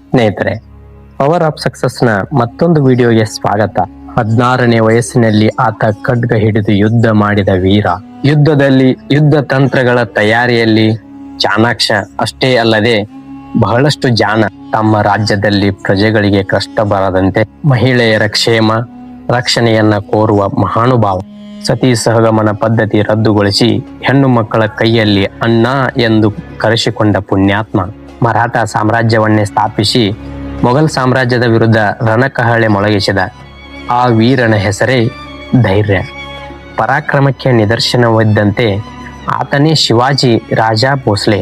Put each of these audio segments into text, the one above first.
ಸ್ನೇಹಿತರೆ, power of ಸಕ್ಸಸ್ನ ಮತ್ತೊಂದು ವಿಡಿಯೋಗೆ ಸ್ವಾಗತ. 16ನೇ ವಯಸ್ಸಿನಲ್ಲಿ ಆತ ಖಡ್ಗ ಹಿಡಿದು ಯುದ್ಧ ಮಾಡಿದ ವೀರ. ಯುದ್ಧದಲ್ಲಿ ಯುದ್ಧ ತಂತ್ರಗಳ ತಯಾರಿಯಲ್ಲಿ ಚಾಣಾಕ್ಷ ಅಷ್ಟೇ ಅಲ್ಲದೆ ಬಹಳಷ್ಟು ಜಾಣ. ತಮ್ಮ ರಾಜ್ಯದಲ್ಲಿ ಪ್ರಜೆಗಳಿಗೆ ಕಷ್ಟ ಬರದಂತೆ ಮಹಿಳೆಯರ ಕ್ಷೇಮ ರಕ್ಷಣೆಯನ್ನ ಕೋರುವ ಮಹಾನುಭಾವ. ಸತಿ ಸಹಗಮನ ಪದ್ಧತಿ ರದ್ದುಗೊಳಿಸಿ ಹೆಣ್ಣು ಮಕ್ಕಳ ಕೈಯಲ್ಲಿ ಅಣ್ಣ ಎಂದು ಕರೆಸಿಕೊಂಡ ಪುಣ್ಯಾತ್ಮ. ಮರಾಠ ಸಾಮ್ರಾಜ್ಯವನ್ನೇ ಸ್ಥಾಪಿಸಿ ಮೊಘಲ್ ಸಾಮ್ರಾಜ್ಯದ ವಿರುದ್ಧ ರಣಕಹಳೆ ಮೊಳಗಿಸಿದ ಆ ವೀರನ ಹೆಸರೇ ಧೈರ್ಯ. ಪರಾಕ್ರಮಕ್ಕೆ ನಿದರ್ಶನವಿದ್ದಂತೆ ಆತನೇ ಶಿವಾಜಿ ರಾಜ ಭೋಸ್ಲೆ,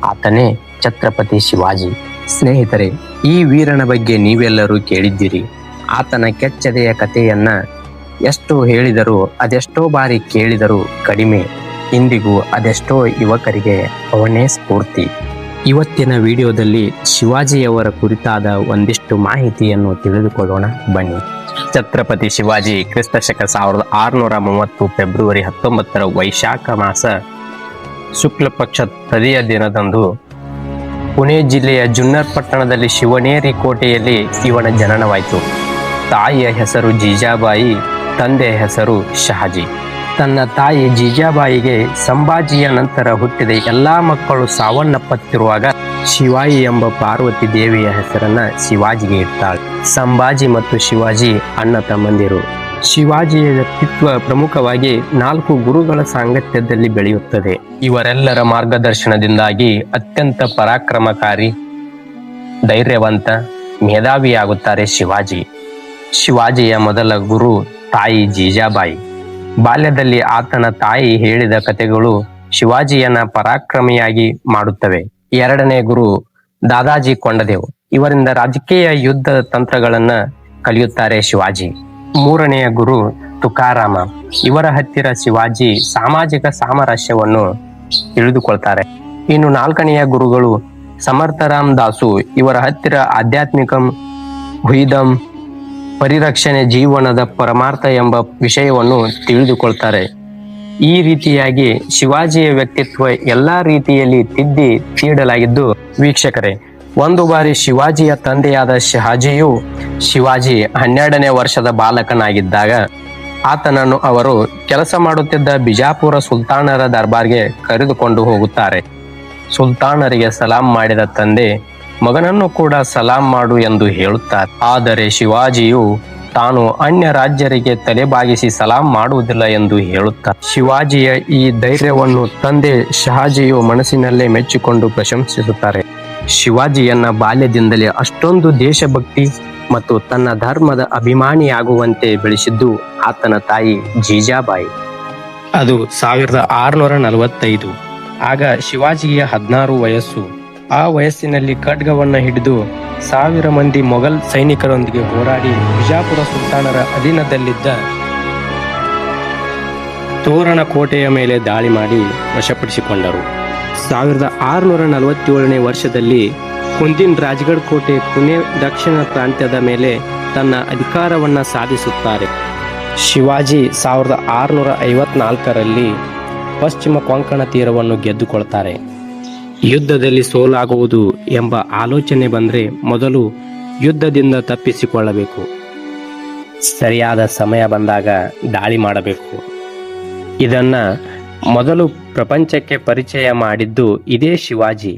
ಆತನೇ ಛತ್ರಪತಿ ಶಿವಾಜಿ. ಸ್ನೇಹಿತರೆ, ಈ ವೀರನ ಬಗ್ಗೆ ನೀವೆಲ್ಲರೂ ಕೇಳಿದ್ದೀರಿ. ಆತನ ಕೆಚ್ಚದೆಯ ಕಥೆಯನ್ನ ಎಷ್ಟು ಹೇಳಿದರೂ ಅದೆಷ್ಟೋ ಬಾರಿ ಕೇಳಿದರೂ ಕಡಿಮೆ. ಇಂದಿಗೂ ಅದೆಷ್ಟೋ ಯುವಕರಿಗೆ ಅವನೇ ಸ್ಫೂರ್ತಿ. ಇವತ್ತಿನ ವಿಡಿಯೋದಲ್ಲಿ ಶಿವಾಜಿಯವರ ಕುರಿತಾದ ಒಂದಿಷ್ಟು ಮಾಹಿತಿಯನ್ನು ತಿಳಿದುಕೊಳ್ಳೋಣ ಬನ್ನಿ. ಛತ್ರಪತಿ ಶಿವಾಜಿ ಕ್ರಿಸ್ತಶಕ 1630 ಫೆಬ್ರವರಿ 19 ವೈಶಾಖ ಮಾಸ ಶುಕ್ಲ ಪಕ್ಷ ತದಿಯ ದಿನದಂದು ಪುಣೆ ಜಿಲ್ಲೆಯ ಜುನ್ನರ್ ಪಟ್ಟಣದಲ್ಲಿ ಶಿವನೇರಿ ಕೋಟೆಯಲ್ಲಿ ಇವನ ಜನನವಾಯಿತು. ತಾಯಿಯ ಹೆಸರು ಜೀಜಾಬಾಯಿ, ತಂದೆಯ ಹೆಸರು ಶಹಾಜಿ. ತನ್ನ ತಾಯಿ ಜೀಜಾಬಾಯಿಗೆ ಸಂಭಾಜಿಯ ನಂತರ ಹುಟ್ಟಿದ ಎಲ್ಲಾ ಮಕ್ಕಳು ಸಾವನ್ನಪ್ಪತ್ತಿರುವಾಗ ಶಿವಾಯಿ ಎಂಬ ಪಾರ್ವತಿ ದೇವಿಯ ಹೆಸರನ್ನ ಶಿವಾಜಿಗೆ ಇಟ್ಟಾಳೆ. ಸಂಭಾಜಿ ಮತ್ತು ಶಿವಾಜಿ ಅಣ್ಣ ತಮ್ಮಂದಿರು. ಶಿವಾಜಿಯ ವ್ಯಕ್ತಿತ್ವ ಪ್ರಮುಖವಾಗಿ 4 ಗುರುಗಳ ಸಾಂಗತ್ಯದಲ್ಲಿ ಬೆಳೆಯುತ್ತದೆ. ಇವರೆಲ್ಲರ ಮಾರ್ಗದರ್ಶನದಿಂದಾಗಿ ಅತ್ಯಂತ ಪರಾಕ್ರಮಕಾರಿ, ಧೈರ್ಯವಂತ, ಮೇಧಾವಿಯಾಗುತ್ತಾರೆ ಶಿವಾಜಿ. ಶಿವಾಜಿಯ ಮೊದಲ ಗುರು ತಾಯಿ ಜೀಜಾಬಾಯಿ. ಬಾಲ್ಯದಲ್ಲಿ ಆತನ ತಾಯಿ ಹೇಳಿದ ಕಥೆಗಳು ಶಿವಾಜಿಯನ್ನ ಪರಾಕ್ರಮಿಯಾಗಿ ಮಾಡುತ್ತವೆ. ಎರಡನೇ ಗುರು ದಾದಾಜಿ ಕೊಂಡದೇವ್. ಇವರಿಂದ ರಾಜಕೀಯ ಯುದ್ಧ ತಂತ್ರಗಳನ್ನ ಕಲಿಯುತ್ತಾರೆ ಶಿವಾಜಿ. ಮೂರನೆಯ ಗುರು ತುಕಾರಾಮ. ಇವರ ಹತ್ತಿರ ಶಿವಾಜಿ ಸಾಮಾಜಿಕ ಸಾಮರಸ್ಯವನ್ನು ತಿಳಿದುಕೊಳ್ತಾರೆ. ಇನ್ನು 4ನೆಯ ಗುರುಗಳು ಸಮರ್ಥರಾಮ್ ದಾಸು. ಇವರ ಹತ್ತಿರ ಆಧ್ಯಾತ್ಮಿಕಂ, ಹುಯಿದಂ, ಪರಿರಕ್ಷಣೆ, ಜೀವನದ ಪರಮಾರ್ಥ ಎಂಬ ವಿಷಯವನ್ನು ತಿಳಿದುಕೊಳ್ತಾರೆ. ಈ ರೀತಿಯಾಗಿ ಶಿವಾಜಿಯ ವ್ಯಕ್ತಿತ್ವ ಎಲ್ಲಾ ರೀತಿಯಲ್ಲಿ ತಿದ್ದಿ ತೀಡಲಾಗಿದ್ದು, ವೀಕ್ಷಕರೇ, ಒಂದು ಬಾರಿ ಶಿವಾಜಿಯ ತಂದೆಯಾದ ಶಹಾಜಿಯು ಶಿವಾಜಿ 12ನೇ ವರ್ಷದ ಬಾಲಕನಾಗಿದ್ದಾಗ ಆತನನ್ನು ಅವರು ಕೆಲಸ ಮಾಡುತ್ತಿದ್ದ ಬಿಜಾಪುರ ಸುಲ್ತಾನರ ದರ್ಬಾರ್ಗೆ ಕರೆದುಕೊಂಡು ಹೋಗುತ್ತಾರೆ. ಸುಲ್ತಾನರಿಗೆ ಸಲಾಂ ಮಾಡಿದ ತಂದೆ ಮಗನನ್ನು ಕೂಡ ಸಲಾಂ ಮಾಡು ಎಂದು ಹೇಳುತ್ತಾರೆ. ಆದರೆ ಶಿವಾಜಿಯು ತಾನು ಅನ್ಯ ರಾಜ್ಯರಿಗೆ ತಲೆಬಾಗಿಸಿ ಸಲಾಂ ಮಾಡುವುದಿಲ್ಲ ಎಂದು ಹೇಳುತ್ತಾರೆ. ಶಿವಾಜಿಯ ಈ ಧೈರ್ಯವನ್ನು ತಂದೆ ಶಹಾಜಿಯು ಮನಸ್ಸಿನಲ್ಲೇ ಮೆಚ್ಚಿಕೊಂಡು ಪ್ರಶಂಸಿಸುತ್ತಾರೆ. ಶಿವಾಜಿಯನ್ನ ಬಾಲ್ಯದಿಂದಲೇ ಅಷ್ಟೊಂದು ದೇಶಭಕ್ತಿ ಮತ್ತು ತನ್ನ ಧರ್ಮದ ಅಭಿಮಾನಿಯಾಗುವಂತೆ ಬೆಳೆಸಿದ್ದು ಆತನ ತಾಯಿ ಜೀಜಾಬಾಯಿ. ಅದು 1645. ಆಗ ಶಿವಾಜಿಯ 16 ವಯಸ್ಸು. ಆ ವಯಸ್ಸಿನಲ್ಲಿ ಖಡ್ಗವನ್ನ ಹಿಡಿದು 1000 ಮಂದಿ ಮೊಘಲ್ ಸೈನಿಕರೊಂದಿಗೆ ಹೋರಾಡಿ ಬಿಜಾಪುರ ಸುಲ್ತಾನರ ಅಧೀನದಲ್ಲಿದ್ದ ತೋರಣ ಕೋಟೆಯ ಮೇಲೆ ದಾಳಿ ಮಾಡಿ ವಶಪಡಿಸಿಕೊಂಡರು. 1647ನೇ ವರ್ಷದಲ್ಲಿ ಕುಂದಿನ್ ರಾಜ್ಗಢ್ ಕೋಟೆ ಪುಣೆ ದಕ್ಷಿಣ ಪ್ರಾಂತ್ಯದ ಮೇಲೆ ತನ್ನ ಅಧಿಕಾರವನ್ನ ಸಾಧಿಸುತ್ತಾರೆ. ಶಿವಾಜಿ 1654ರಲ್ಲಿ ಪಶ್ಚಿಮ ಕೊಂಕಣ ತೀರವನ್ನು ಗೆದ್ದುಕೊಳ್ತಾರೆ. ಯುದ್ಧದಲ್ಲಿ ಸೋಲಾಗುವುದು ಎಂಬ ಆಲೋಚನೆ ಬಂದರೆ ಮೊದಲು ಯುದ್ಧದಿಂದ ತಪ್ಪಿಸಿಕೊಳ್ಳಬೇಕು. ಸರಿಯಾದ ಸಮಯ ಬಂದಾಗ ದಾಳಿ ಮಾಡಬೇಕು. ಇದನ್ನ ಮೊದಲು ಪ್ರಪಂಚಕ್ಕೆ ಪರಿಚಯ ಮಾಡಿದ್ದು ಇದೇ ಶಿವಾಜಿ.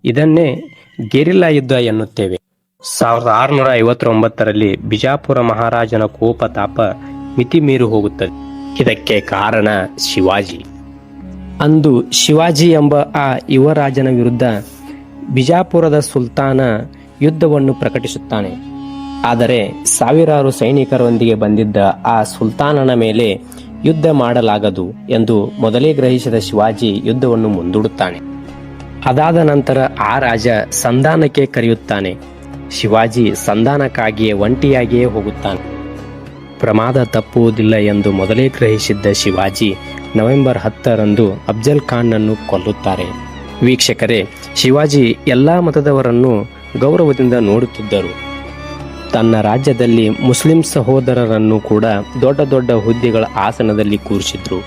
ಇದನ್ನೇ ಗೆರಿಲ್ಲಾ ಯುದ್ಧ ಎನ್ನುತ್ತೇವೆ. 1659ರಲ್ಲಿ ಬಿಜಾಪುರ ಮಹಾರಾಜನ ಕೋಪ ತಾಪ ಮಿತಿ ಮೀರಿ ಹೋಗುತ್ತದೆ. ಇದಕ್ಕೆ ಕಾರಣ ಶಿವಾಜಿ. ಅಂದು ಶಿವಾಜಿ ಎಂಬ ಆ ಯುವರಾಜನ ವಿರುದ್ಧ ಬಿಜಾಪುರದ ಸುಲ್ತಾನ ಯುದ್ಧವನ್ನು ಪ್ರಕಟಿಸುತ್ತಾನೆ. ಆದರೆ ಸಾವಿರಾರು ಸೈನಿಕರೊಂದಿಗೆ ಬಂದಿದ್ದ ಆ ಸುಲ್ತಾನನ ಮೇಲೆ ಯುದ್ಧ ಮಾಡಲಾಗದು ಎಂದು ಮೊದಲೇ ಗ್ರಹಿಸಿದ ಶಿವಾಜಿ ಯುದ್ಧವನ್ನು ಮುಂದೂಡುತ್ತಾನೆ. ಅದಾದ ನಂತರ ಆ ರಾಜ ಸಂಧಾನಕ್ಕೆ ಕರೆಯುತ್ತಾನೆ. ಶಿವಾಜಿ ಸಂಧಾನಕ್ಕಾಗಿಯೇ ಒಂಟಿಯಾಗಿಯೇ ಹೋಗುತ್ತಾನೆ. ಪ್ರಮಾದ ತಪ್ಪುವುದಿಲ್ಲ ಎಂದು ಮೊದಲೇ ಗ್ರಹಿಸಿದ್ದ ಶಿವಾಜಿ ನವೆಂಬರ್ 10ರಂದು ಅಫ್ಜಲ್ ಖಾನ್ನನ್ನು ಕೊಲ್ಲುತ್ತಾರೆ. ವೀಕ್ಷಕರೇ, ಶಿವಾಜಿ ಎಲ್ಲಾ ಮತದವರನ್ನು ಗೌರವದಿಂದ ನೋಡುತ್ತಿದ್ದರು. ತನ್ನ ರಾಜ್ಯದಲ್ಲಿ ಮುಸ್ಲಿಂ ಸಹೋದರರನ್ನು ಕೂಡ ದೊಡ್ಡ ದೊಡ್ಡ ಹುದ್ದೆಗಳ ಆಸನದಲ್ಲಿ ಕೂರಿಸಿದ್ರು.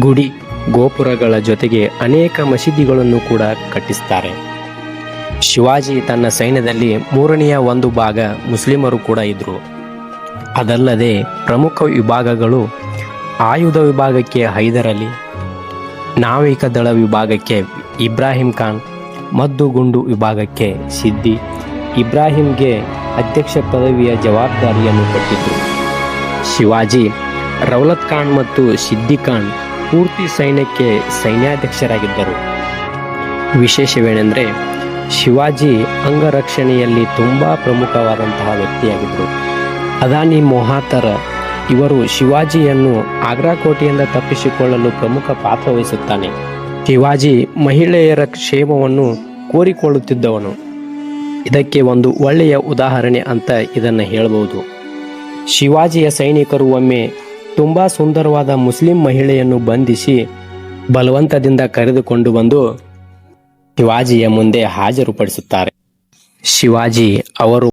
ಗುಡಿ ಗೋಪುರಗಳ ಜೊತೆಗೆ ಅನೇಕ ಮಸೀದಿಗಳನ್ನು ಕೂಡ ಕಟ್ಟಿಸ್ತಾರೆ. ಶಿವಾಜಿ ತನ್ನ ಸೈನ್ಯದಲ್ಲಿ 3ನೇ 1 ಭಾಗ ಮುಸ್ಲಿಮರು ಕೂಡ ಇದ್ದರು. ಅದಲ್ಲದೆ ಪ್ರಮುಖ ವಿಭಾಗಗಳು ಆಯುಧ ವಿಭಾಗಕ್ಕೆ ಹೈದರ್ ಅಲಿ, ನಾವಿಕ ದಳ ವಿಭಾಗಕ್ಕೆ ಇಬ್ರಾಹಿಂ ಖಾನ್, ಮದ್ದುಗುಂಡು ವಿಭಾಗಕ್ಕೆ ಸಿದ್ದಿ ಇಬ್ರಾಹಿಂಗೆ ಅಧ್ಯಕ್ಷ ಪದವಿಯ ಜವಾಬ್ದಾರಿಯನ್ನು ಕೊಟ್ಟಿದ್ದರು. ಶಿವಾಜಿ, ರೌಲತ್ ಖಾನ್ ಮತ್ತು ಸಿದ್ದಿ ಖಾನ್ ಪೂರ್ತಿ ಸೈನ್ಯಕ್ಕೆ ಸೈನ್ಯಾಧ್ಯಕ್ಷರಾಗಿದ್ದರು. ವಿಶೇಷವೇನೆಂದರೆ ಶಿವಾಜಿ ಅಂಗರಕ್ಷಣೆಯಲ್ಲಿ ತುಂಬ ಪ್ರಮುಖವಾದಂತಹ ವ್ಯಕ್ತಿಯಾಗಿದ್ದರು. ಅದಾನಿ ಮೊಹಾತರ ಇವರು ಶಿವಾಜಿಯನ್ನು ಆಗ್ರಾ ಕೋಟೆಯಿಂದ ತಪ್ಪಿಸಿಕೊಳ್ಳಲು ಪ್ರಮುಖ ಪಾತ್ರ ವಹಿಸುತ್ತಾನೆ. ಶಿವಾಜಿ ಮಹಿಳೆಯರ ಕ್ಷೇಮವನ್ನು ಕೋರಿಕೊಳ್ಳುತ್ತಿದ್ದವನು. ಇದಕ್ಕೆ ಒಂದು ಒಳ್ಳೆಯ ಉದಾಹರಣೆ ಅಂತ ಇದನ್ನು ಹೇಳಬಹುದು. ಶಿವಾಜಿಯ ಸೈನಿಕರು ಒಮ್ಮೆ ತುಂಬ ಸುಂದರವಾದ ಮುಸ್ಲಿಂ ಮಹಿಳೆಯನ್ನು ಬಂಧಿಸಿ ಬಲವಂತದಿಂದ ಕರೆದುಕೊಂಡು ಬಂದು ಶಿವಾಜಿಯ ಮುಂದೆ ಹಾಜರುಪಡಿಸುತ್ತಾರೆ. ಶಿವಾಜಿ ಅವರು